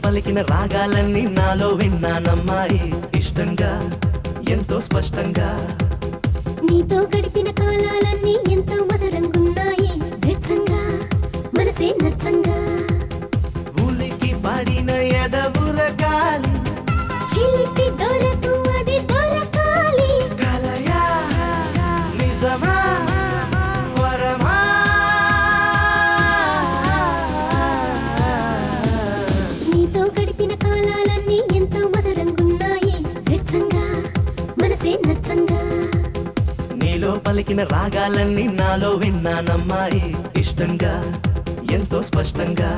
పలికిన రాగాలన్నీ నాలో విన్నానమ్మాయి ఇష్టంగా ఎంతో స్పష్టంగా నీతో గడిపిన కాలాలన్నీ ఎంతో మధురంగున్నాయి వెచ్చంగా మనసే నచ్చంగా ఊలికి పడిన ఎదవుర గాలి చిలిపి దొరకు అది దొరకాలి కలయా నిజమా వరమా నీతో గడిపిన కాలాలన్నీ ఎంతో మధురంగున్నాయి వెచ్చంగా మనసే నచ్చంగా నీలో పలికిన రాగాలన్నీ నాలో విన్నానమ్మాయి ఇష్టంగా ఎంతో స్పష్టంగా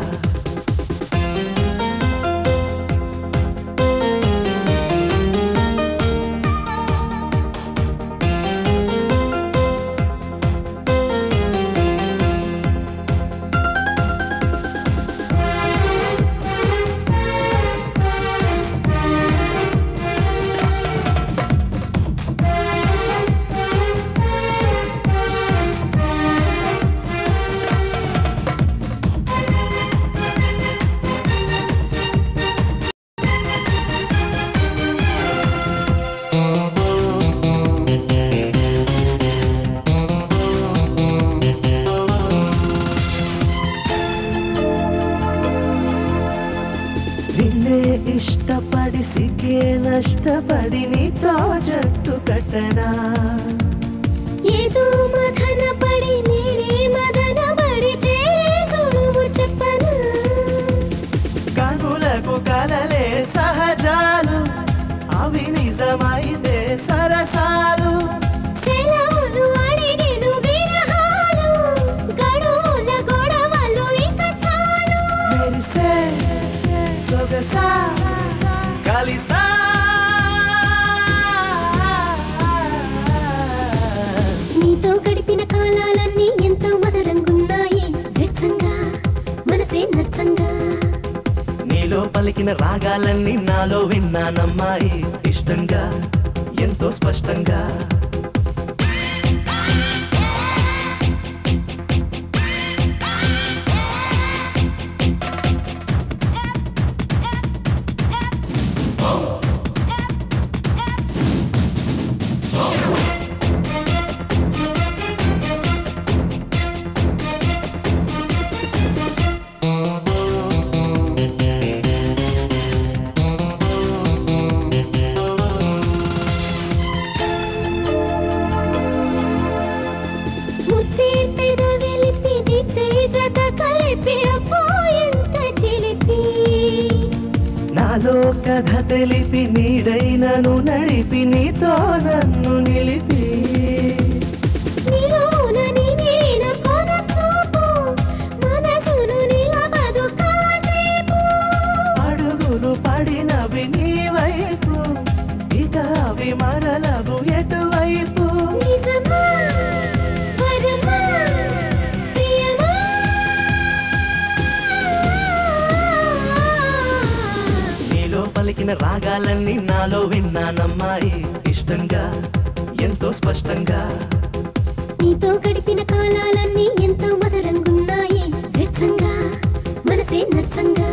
ఇష్టపడి సిగే నష్టపడి నీతో జట్టు కట్టనా ఏదో మదన పడి నేనే మదన పడి చేరువు చెప్పను కనులకు కలలే సహజాలు అవి నిజమైతే సరసాలు సెలవులు అడిగెను విరహాలు గడువుల గొడవలు ఇక చాలు మెరిసే సొగసా కలిసా నీతో గడిపిన కాలాలన్నీ ఎంతో మధురంగున్నాయి వెచ్చంగా మనసే నచ్చంగా నీలో పలికిన రాగాలన్నీ నాలో విన్నానమ్మాయి ఇష్టంగా ఎంతో స్పష్టంగా నాలో కథ తెలిపి నీడైనను నడిపి నీతో నన్ను నిలిపి అడుగులు పడినవి నీ వైపు ఇక అవి మరలవు ఎటువైపు పలికిన రాగాలన్నీ నాలో విన్నానమ్మాయి ఇష్టంగా ఎంతో స్పష్టంగా నీతో గడిపిన కాలాలన్నీ ఎంతో మధురంగున్నాయి వెచ్చంగా మనసే నచ్చంగా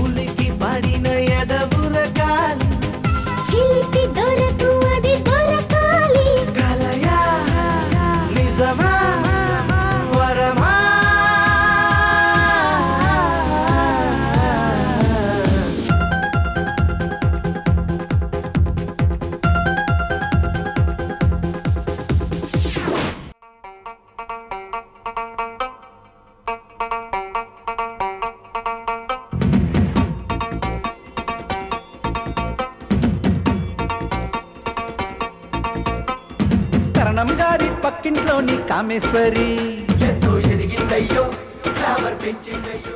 ఊలికి పడిన ఎదవుర గాలి చిలిపి దొరకు అది దొరకాలి కలయా నిజమా వరమా కరణం గారి పక్కింట్లోని కామేశ్వరి ఎంతో ఎదిగిందయ్యో ఫ్లవర్ పెంచిందయ్యో